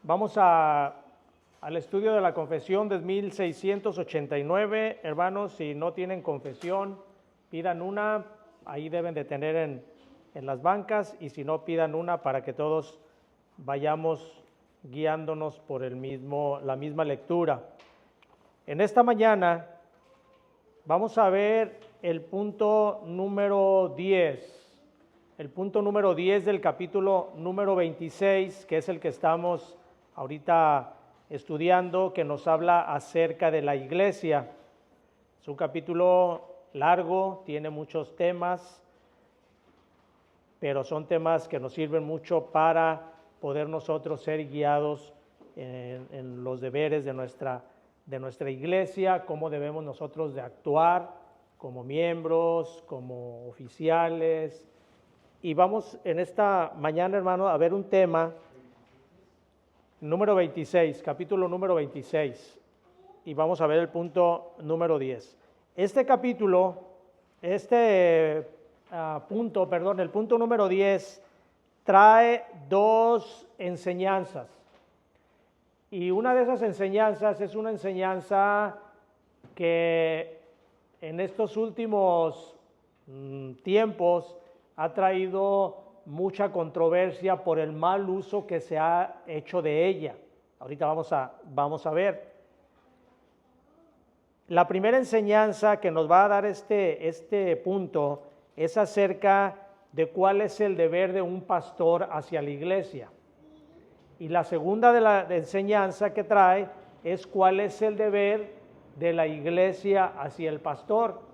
Vamos al estudio de la confesión de 1689. Hermanos, si no tienen confesión, pidan una, ahí deben de tener en las bancas, y si no, pidan una para que todos vayamos guiándonos por la misma lectura. En esta mañana vamos a ver el punto número 10. El punto número 10 del capítulo número 26, que es el que estamos ahorita estudiando, que nos habla acerca de la iglesia. Es un capítulo largo, tiene muchos temas, pero son temas que nos sirven mucho para poder nosotros ser guiados en los deberes de nuestra iglesia, cómo debemos nosotros de actuar como miembros, como oficiales. Y vamos en esta mañana, hermano, a ver un tema, número 26, capítulo número 26, y vamos a ver el punto número 10. Este capítulo, el punto número 10, trae dos enseñanzas. Y una de esas enseñanzas es una enseñanza que en estos últimos tiempos ha traído mucha controversia por el mal uso que se ha hecho de ella. Ahorita vamos a ver. La primera enseñanza que nos va a dar este punto es acerca de cuál es el deber de un pastor hacia la iglesia. Y la segunda de la enseñanza que trae es cuál es el deber de la iglesia hacia el pastor.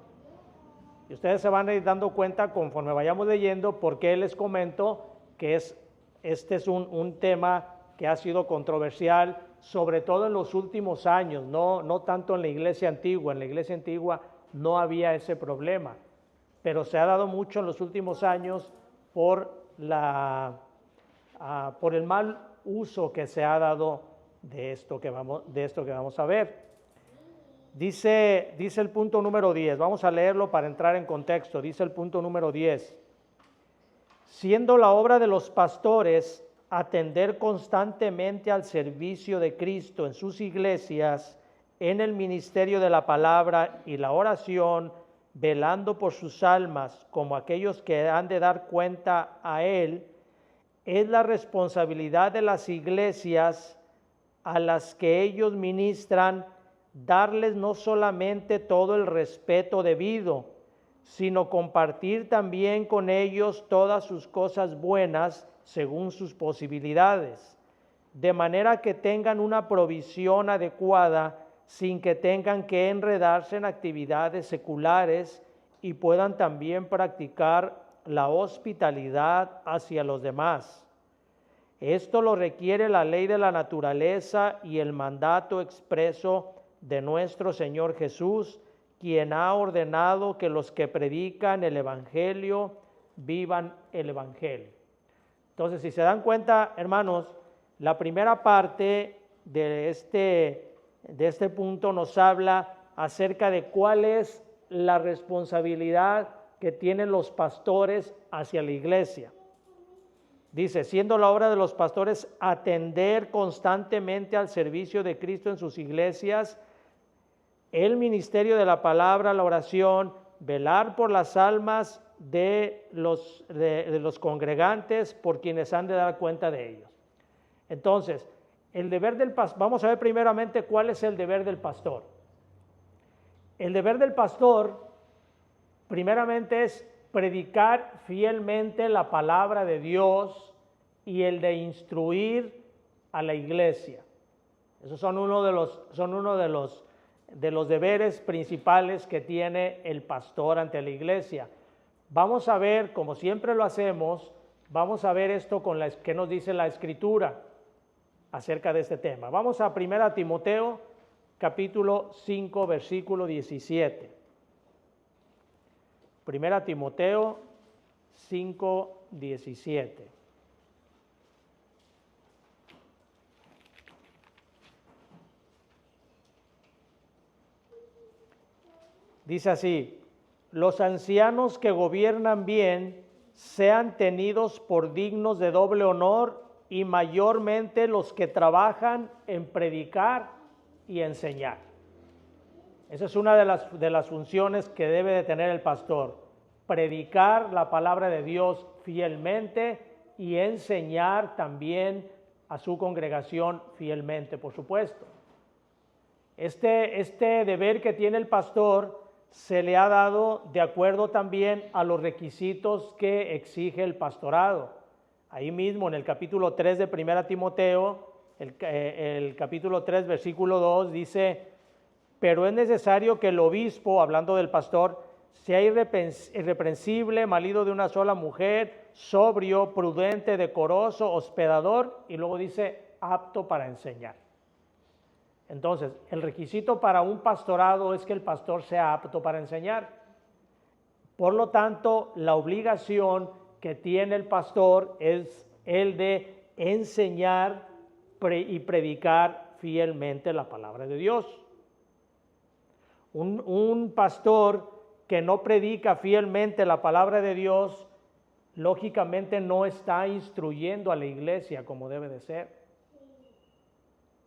Y ustedes se van a ir dando cuenta conforme vayamos leyendo por qué les comento que este es un tema que ha sido controversial, sobre todo en los últimos años, no tanto en la iglesia antigua. En la iglesia antigua no había ese problema, pero se ha dado mucho en los últimos años por el mal uso que se ha dado de esto que vamos a ver. Dice el punto número 10, vamos a leerlo para entrar en contexto. Dice el punto número 10: siendo la obra de los pastores atender constantemente al servicio de Cristo en sus iglesias, en el ministerio de la palabra y la oración, velando por sus almas como aquellos que han de dar cuenta a Él, es la responsabilidad de las iglesias a las que ellos ministran darles no solamente todo el respeto debido, sino compartir también con ellos todas sus cosas buenas según sus posibilidades, de manera que tengan una provisión adecuada sin que tengan que enredarse en actividades seculares y puedan también practicar la hospitalidad hacia los demás. Esto lo requiere la ley de la naturaleza y el mandato expreso de nuestro Señor Jesús, quien ha ordenado que los que predican el Evangelio vivan el Evangelio. Entonces, si se dan cuenta, hermanos, la primera parte de este punto nos habla acerca de cuál es la responsabilidad que tienen los pastores hacia la iglesia. Dice, siendo la obra de los pastores atender constantemente al servicio de Cristo en sus iglesias, el ministerio de la palabra, la oración, velar por las almas de los congregantes, por quienes han de dar cuenta de ellos. Entonces, el deber del pastor, vamos a ver primeramente cuál es el deber del pastor. El deber del pastor, primeramente, es predicar fielmente la palabra de Dios y el de instruir a la iglesia. Esos son uno de los deberes principales que tiene el pastor ante la iglesia. Vamos a ver, como siempre lo hacemos, vamos a ver esto con qué nos dice la Escritura acerca de este tema. Vamos a 1 Timoteo, capítulo 5, versículo 17. 1 Timoteo 5, 17. Dice así: los ancianos que gobiernan bien sean tenidos por dignos de doble honor y mayormente los que trabajan en predicar y enseñar. Esa es una de las funciones que debe de tener el pastor: predicar la palabra de Dios fielmente y enseñar también a su congregación fielmente, por supuesto. Este deber que tiene el pastor se le ha dado de acuerdo también a los requisitos que exige el pastorado. Ahí mismo en el capítulo 3 de 1 Timoteo, el capítulo 3, versículo 2 dice: pero es necesario que el obispo, hablando del pastor, sea irreprensible, marido de una sola mujer, sobrio, prudente, decoroso, hospedador, y luego dice apto para enseñar. Entonces, el requisito para un pastorado es que el pastor sea apto para enseñar. Por lo tanto, la obligación que tiene el pastor es el de enseñar y predicar fielmente la palabra de Dios. Un pastor que no predica fielmente la palabra de Dios, lógicamente no está instruyendo a la iglesia como debe de ser.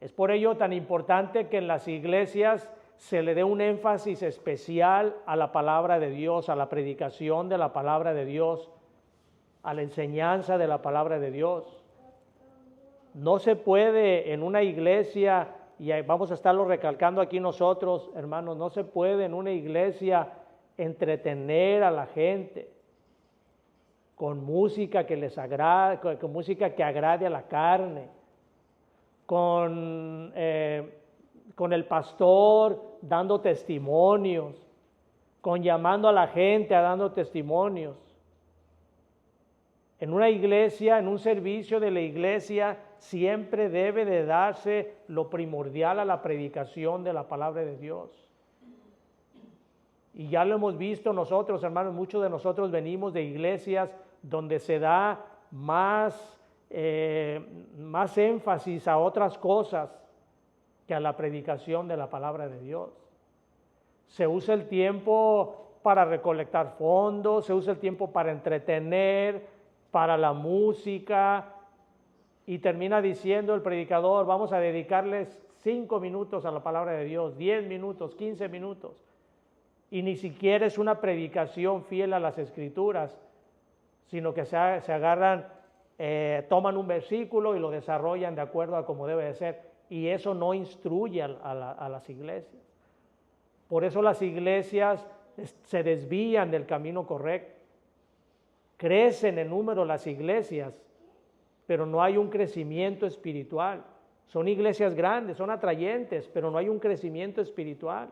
Es por ello tan importante que en las iglesias se le dé un énfasis especial a la palabra de Dios, a la predicación de la palabra de Dios, a la enseñanza de la palabra de Dios. No se puede en una iglesia, y vamos a estarlo recalcando aquí nosotros, hermanos, no se puede en una iglesia entretener a la gente con música que les agrade, con música que agrade a la carne, con el pastor dando testimonios, con llamando a la gente a dando testimonios. En una iglesia, en un servicio de la iglesia, siempre debe de darse lo primordial a la predicación de la palabra de Dios. Y ya lo hemos visto nosotros, hermanos, muchos de nosotros venimos de iglesias donde se da más énfasis a otras cosas que a la predicación de la palabra de Dios. Se usa el tiempo para recolectar fondos, se usa el tiempo para entretener, para la música, y termina diciendo el predicador: vamos a dedicarles 5 minutos a la palabra de Dios, 10 minutos, 15 minutos, y ni siquiera es una predicación fiel a las Escrituras, sino que se agarran, toman un versículo y lo desarrollan de acuerdo a como debe de ser, y eso no instruye a las iglesias. Por eso las iglesias se desvían del camino correcto. Crecen en número las iglesias, pero no hay un crecimiento espiritual. Son iglesias grandes, son atrayentes, pero no hay un crecimiento espiritual.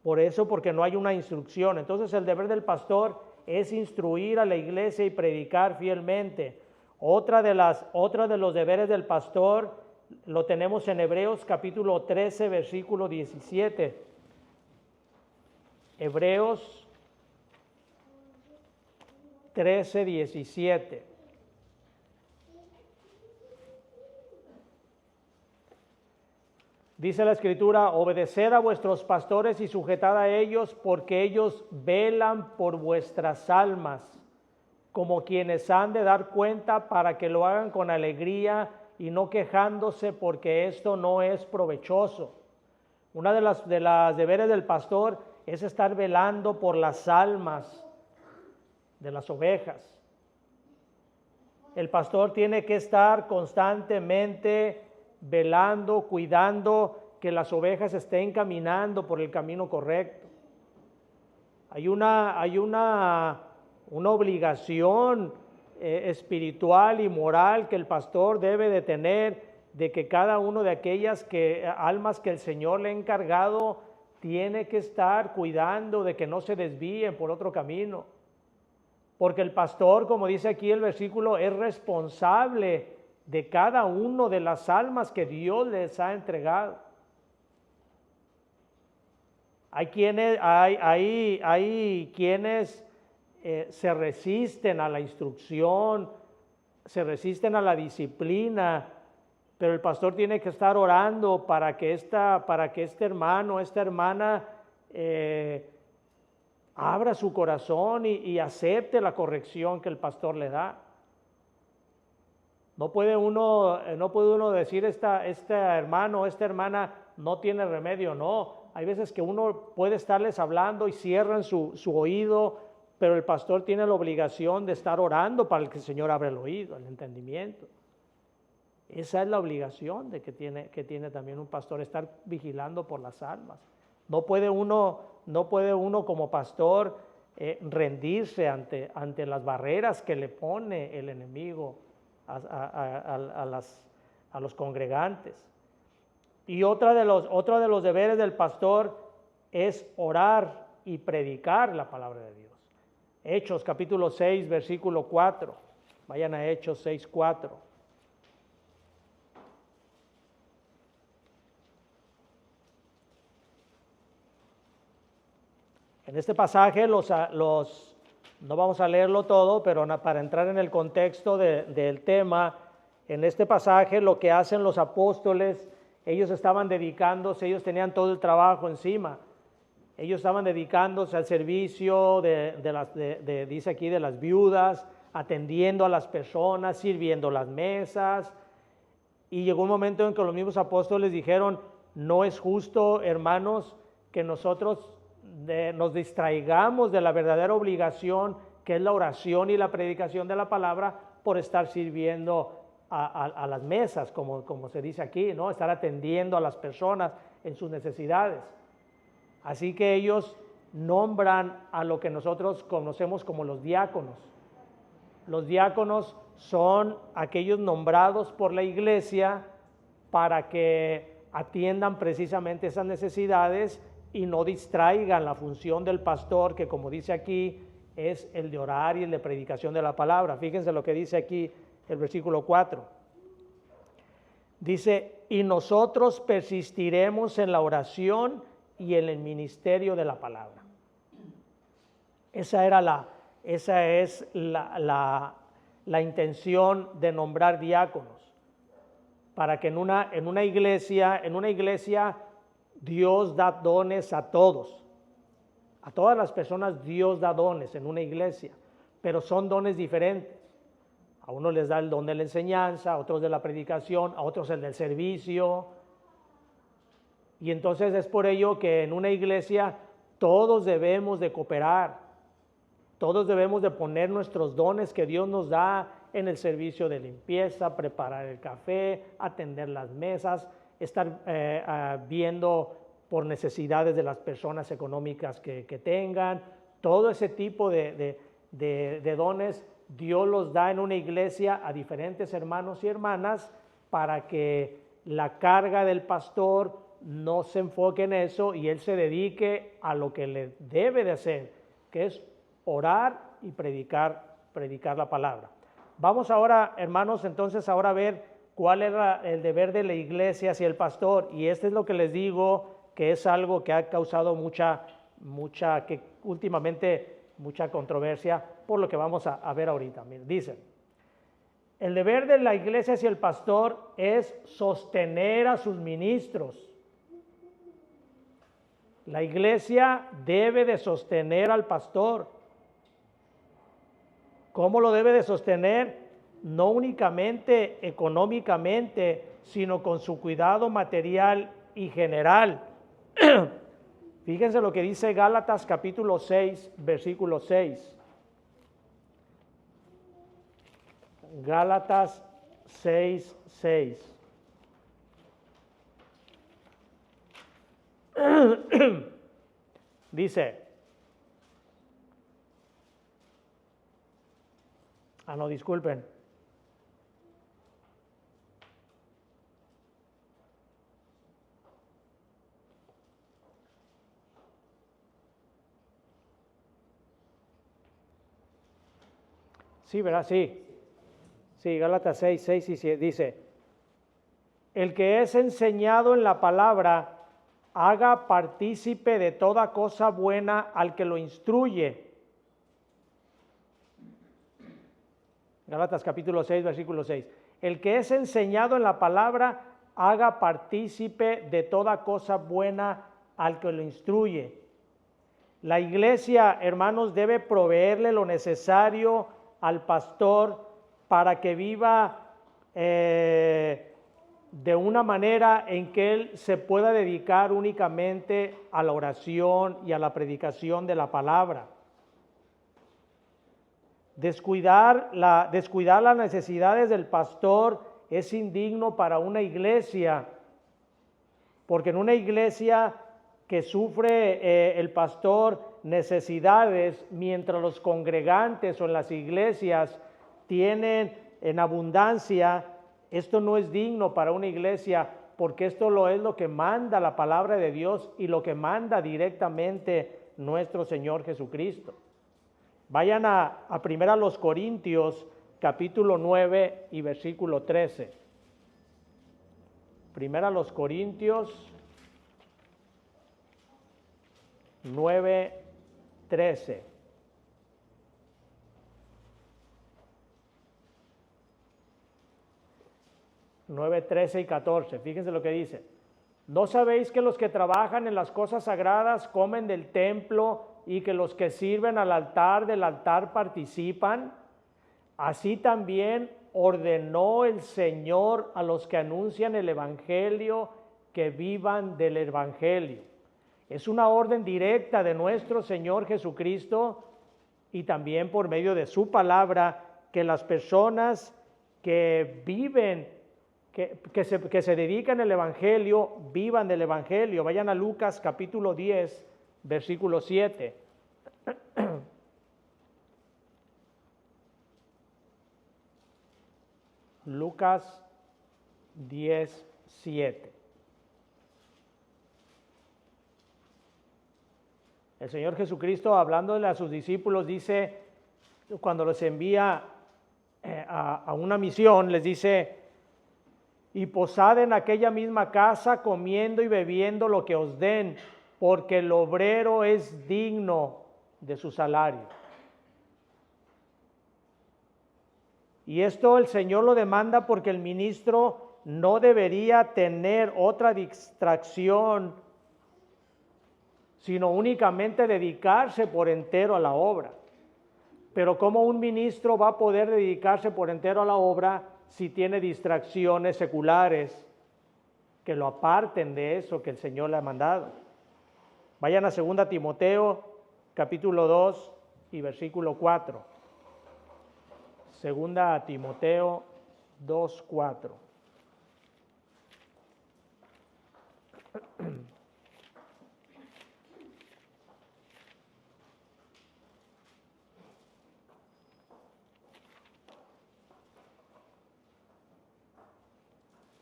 Por eso, porque no hay una instrucción. Entonces el deber del pastor es instruir a la iglesia y predicar fielmente. Otra de los deberes del pastor lo tenemos en Hebreos capítulo 13, versículo 17. Hebreos 13, 17. Dice la Escritura: obedeced a vuestros pastores y sujetad a ellos, porque ellos velan por vuestras almas, como quienes han de dar cuenta, para que lo hagan con alegría y no quejándose, porque esto no es provechoso. Una de las deberes del pastor es estar velando por las almas de las ovejas. El pastor tiene que estar constantemente velando, cuidando que las ovejas estén caminando por el camino correcto. Hay una obligación espiritual y moral que el pastor debe de tener, de que cada uno de aquellas almas que el Señor le ha encargado tiene que estar cuidando de que no se desvíen por otro camino. Porque el pastor, como dice aquí el versículo, es responsable de cada uno de las almas que Dios les ha entregado. Hay quienes se resisten a la instrucción, se resisten a la disciplina, pero el pastor tiene que estar orando para que este hermano, esta hermana abra su corazón y acepte la corrección que el pastor le da. No puede uno decir este hermano o esta hermana no tiene remedio, no. Hay veces que uno puede estarles hablando y cierran su oído, pero el pastor tiene la obligación de estar orando para que el Señor abra el oído, el entendimiento. Esa es la obligación que tiene también un pastor, estar vigilando por las almas. No puede uno como pastor rendirse ante las barreras que le pone el enemigo a los congregantes. Y otro de los deberes del pastor es orar y predicar la palabra de Dios. Hechos capítulo 6, versículo 4. Vayan a Hechos 6, 4. En este pasaje no vamos a leerlo todo, pero para entrar en el contexto del tema, en este pasaje lo que hacen los apóstoles, ellos estaban dedicándose, ellos tenían todo el trabajo encima. Ellos estaban dedicándose al servicio dice aquí, de las viudas, atendiendo a las personas, sirviendo las mesas. Y llegó un momento en que los mismos apóstoles dijeron, no es justo, hermanos, que nosotros nos distraigamos de la verdadera obligación que es la oración y la predicación de la palabra por estar sirviendo a las mesas, como se dice aquí, ¿no? Estar atendiendo a las personas en sus necesidades. Así que ellos nombran a lo que nosotros conocemos como los diáconos. Los diáconos son aquellos nombrados por la iglesia para que atiendan precisamente esas necesidades y no distraigan la función del pastor, que como dice aquí, es el de orar y el de predicación de la palabra. Fíjense lo que dice aquí el versículo 4. Dice, y nosotros persistiremos en la oración y en el ministerio de la palabra. Esa es la intención de nombrar diáconos, para que en una iglesia Dios da dones a todos. A todas las personas Dios da dones en una iglesia, pero son dones diferentes. A unos les da el don de la enseñanza, a otros de la predicación, a otros el del servicio. Y entonces es por ello que en una iglesia todos debemos de cooperar. Todos debemos de poner nuestros dones que Dios nos da en el servicio de limpieza, preparar el café, atender las mesas, estar viendo por necesidades de las personas económicas que tengan. Todo ese tipo de dones Dios los da en una iglesia a diferentes hermanos y hermanas para que la carga del pastor no se enfoque en eso y él se dedique a lo que le debe de hacer, que es orar y predicar la palabra. Vamos ahora, hermanos, entonces ahora a ver cuál era el deber de la iglesia hacia el pastor, y este es lo que les digo, que es algo que ha causado últimamente mucha controversia, por lo que vamos a ver ahorita. Miren, dicen, el deber de la iglesia hacia el pastor es sostener a sus ministros. La iglesia debe de sostener al pastor. ¿Cómo lo debe de sostener? No únicamente económicamente, sino con su cuidado material y general. Fíjense lo que dice Gálatas capítulo 6, versículo 6. Gálatas 6, 6. Dice, no, disculpen. Sí, ¿verdad? Sí. Sí, Gálatas 6, 6 y 7 dice, el que es enseñado en la palabra, haga partícipe de toda cosa buena al que lo instruye. Gálatas capítulo 6, versículo 6. El que es enseñado en la palabra, haga partícipe de toda cosa buena al que lo instruye. La iglesia, hermanos, debe proveerle lo necesario al pastor para que viva de una manera en que él se pueda dedicar únicamente a la oración y a la predicación de la palabra. Descuidar las necesidades del pastor es indigno para una iglesia, porque en una iglesia que sufre el pastor necesidades, mientras los congregantes o en las iglesias tienen en abundancia, esto no es digno para una iglesia, porque esto es lo que manda la palabra de Dios y lo que manda directamente nuestro Señor Jesucristo. Vayan a 1 Corintios capítulo 9 y versículo 13. 1 Corintios 9, 13. Nueve, 13 y 14. Fíjense lo que dice. ¿No sabéis que los que trabajan en las cosas sagradas comen del templo y que los que sirven al altar del altar participan? Así también ordenó el Señor a los que anuncian el evangelio que vivan del evangelio. Es una orden directa de nuestro Señor Jesucristo y también por medio de su palabra que las personas que viven, que se dedican al evangelio, vivan del evangelio. Vayan a Lucas capítulo 10, versículo 7. Lucas 10, 7. El Señor Jesucristo, hablándole a sus discípulos, dice, cuando los envía a una misión, les dice: y posad en aquella misma casa, comiendo y bebiendo lo que os den, porque el obrero es digno de su salario. Y esto el Señor lo demanda porque el ministro no debería tener otra distracción, sino únicamente dedicarse por entero a la obra. Pero ¿cómo un ministro va a poder dedicarse por entero a la obra si tiene distracciones seculares que lo aparten de eso que el Señor le ha mandado? Vayan a 2 Timoteo capítulo 2 y versículo 4. 2 Timoteo 2, 4.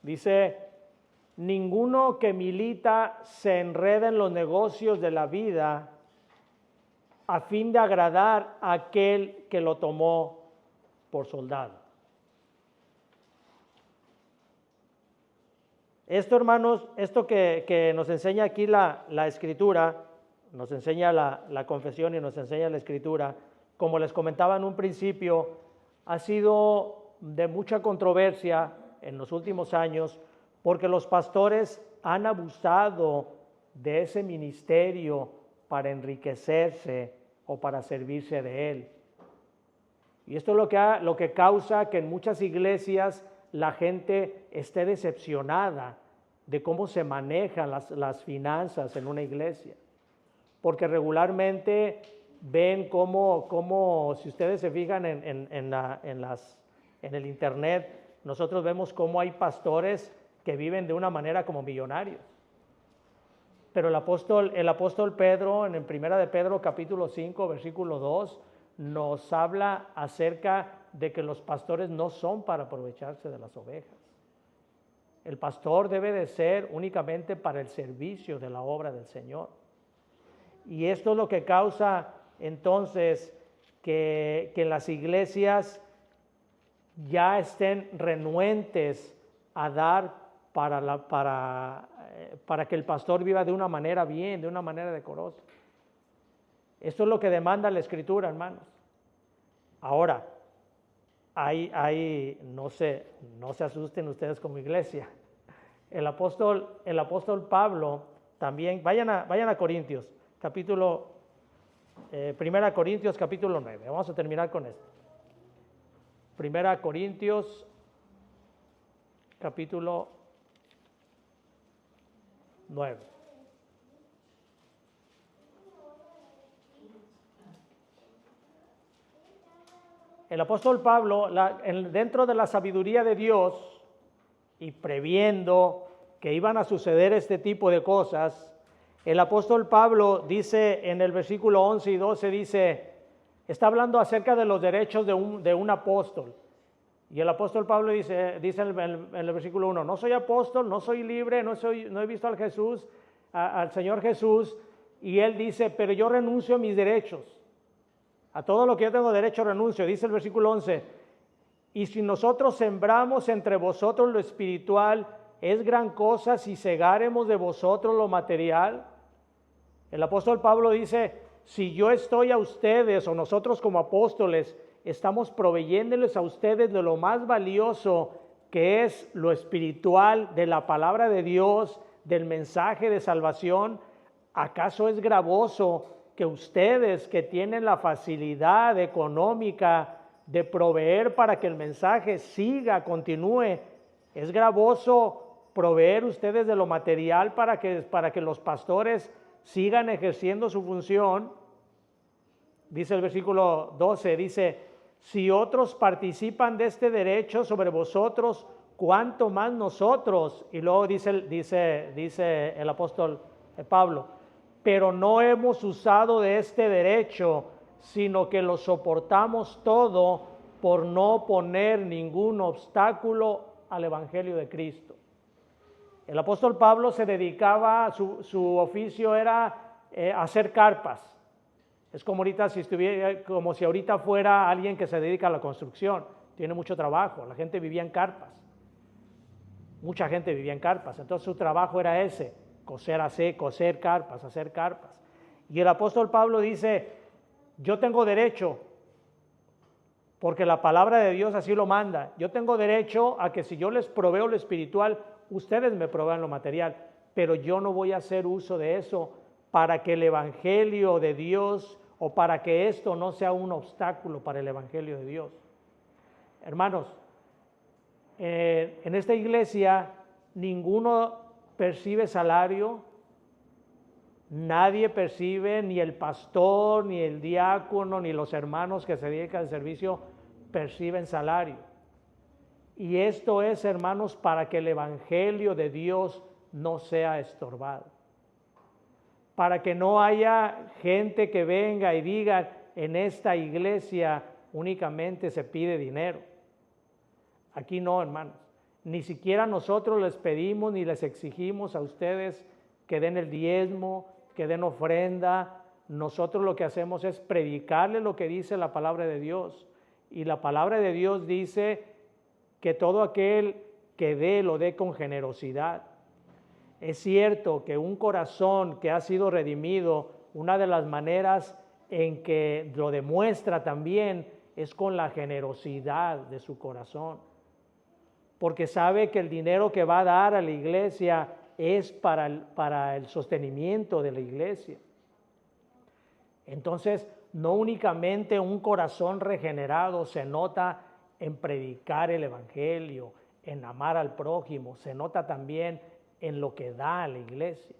Dice: ninguno que milita se enreda en los negocios de la vida a fin de agradar a aquel que lo tomó por soldado. Esto, hermanos, esto que nos enseña aquí la Escritura, nos enseña la confesión y nos enseña la Escritura, como les comentaba en un principio, ha sido de mucha controversia en los últimos años, porque los pastores han abusado de ese ministerio para enriquecerse o para servirse de él. Y esto es lo que causa que en muchas iglesias la gente esté decepcionada de cómo se manejan las finanzas en una iglesia. Porque regularmente ven cómo si ustedes se fijan en el internet, nosotros vemos cómo hay pastores que viven de una manera como millonarios. Pero el apóstol Pedro, en 1 de Pedro capítulo 5, versículo 2, nos habla acerca de que los pastores no son para aprovecharse de las ovejas. El pastor debe de ser únicamente para el servicio de la obra del Señor. Y esto es lo que causa entonces que en las iglesias ya estén renuentes a dar para que el pastor viva de una manera bien, de una manera decorosa. Esto es lo que demanda la Escritura, hermanos. Ahora, no se asusten ustedes como iglesia. El apóstol Pablo también, vayan a Corintios, 1 Corintios capítulo 9, vamos a terminar con esto. 1 Corintios capítulo 9. El apóstol Pablo, dentro de la sabiduría de Dios y previendo que iban a suceder este tipo de cosas, el apóstol Pablo dice en el versículo 11 y 12, está hablando acerca de los derechos de un apóstol. Y el apóstol Pablo dice en el versículo 1, no soy apóstol, no soy libre, no he visto al Señor Jesús. Y él dice, pero yo renuncio a mis derechos. A todo lo que yo tengo derecho renuncio, dice el versículo 11. Y si nosotros sembramos entre vosotros lo espiritual, ¿es gran cosa si segáremos de vosotros lo material? El apóstol Pablo dice, si yo estoy a ustedes o nosotros como apóstoles, estamos proveyéndoles a ustedes de lo más valioso que es lo espiritual, de la palabra de Dios, del mensaje de salvación. ¿Acaso es gravoso que ustedes que tienen la facilidad económica de proveer para que el mensaje siga, continúe, es gravoso proveer ustedes de lo material para que los pastores sigan ejerciendo su función? Dice el versículo 12, dice, si otros participan de este derecho sobre vosotros, ¿cuánto más nosotros? Y luego dice el apóstol Pablo, pero no hemos usado de este derecho, sino que lo soportamos todo por no poner ningún obstáculo al evangelio de Cristo. El apóstol Pablo se dedicaba, su oficio era hacer carpas. Es como si ahorita fuera alguien que se dedica a la construcción, tiene mucho trabajo, la gente vivía en carpas. Mucha gente vivía en carpas, entonces su trabajo era ese, coser carpas, hacer carpas. Y el apóstol Pablo dice, yo tengo derecho, porque la palabra de Dios así lo manda, yo tengo derecho a que si yo les proveo lo espiritual, ustedes me provean lo material, pero yo no voy a hacer uso de eso para que el evangelio de Dios o para que esto no sea un obstáculo para el evangelio de Dios. Hermanos, en esta iglesia ninguno percibe salario, nadie percibe, ni el pastor, ni el diácono, ni los hermanos que se dedican al servicio perciben salario. Y esto es, hermanos, para que el evangelio de Dios no sea estorbado. Para que no haya gente que venga y diga, en esta iglesia únicamente se pide dinero. Aquí no, hermanos. Ni siquiera nosotros les pedimos ni les exigimos a ustedes que den el diezmo, que den ofrenda. Nosotros lo que hacemos es predicarles lo que dice la palabra de Dios. Y la palabra de Dios dice que todo aquel que dé, lo dé con generosidad. Es cierto que un corazón que ha sido redimido, una de las maneras en que lo demuestra también es con la generosidad de su corazón. Porque sabe que el dinero que va a dar a la iglesia es para el sostenimiento de la iglesia. Entonces, no únicamente un corazón regenerado se nota en predicar el evangelio, en amar al prójimo, se nota también en lo que da a la iglesia.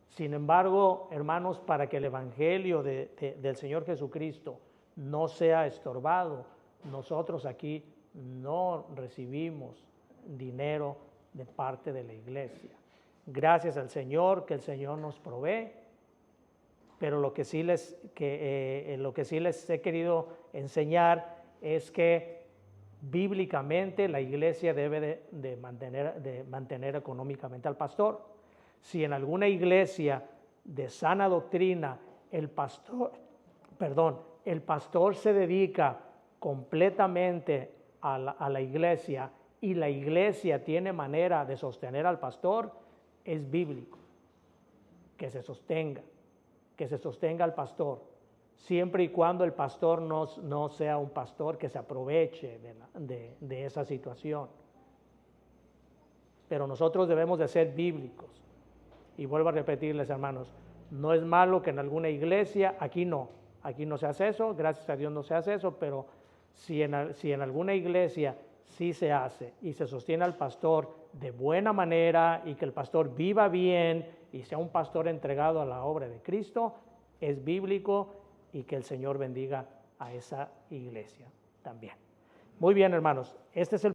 Sin embargo, hermanos, para que el evangelio del Señor Jesucristo no sea estorbado, nosotros aquí no recibimos dinero de parte de la iglesia. Gracias al Señor, que el Señor nos provee, pero lo que sí les he querido enseñar es que bíblicamente la iglesia debe de mantener económicamente al pastor. Si en alguna iglesia de sana doctrina el pastor se dedica completamente a la iglesia y la iglesia tiene manera de sostener al pastor, es bíblico que se sostenga al pastor, siempre y cuando el pastor no sea un pastor que se aproveche de esa situación. Pero nosotros debemos de ser bíblicos. Y vuelvo a repetirles, hermanos, no es malo que en alguna iglesia, aquí no se hace eso, gracias a Dios no se hace eso, pero si en alguna iglesia si se hace y se sostiene al pastor de buena manera y que el pastor viva bien y sea un pastor entregado a la obra de Cristo, es bíblico y que el Señor bendiga a esa iglesia también. Muy bien, hermanos, este es el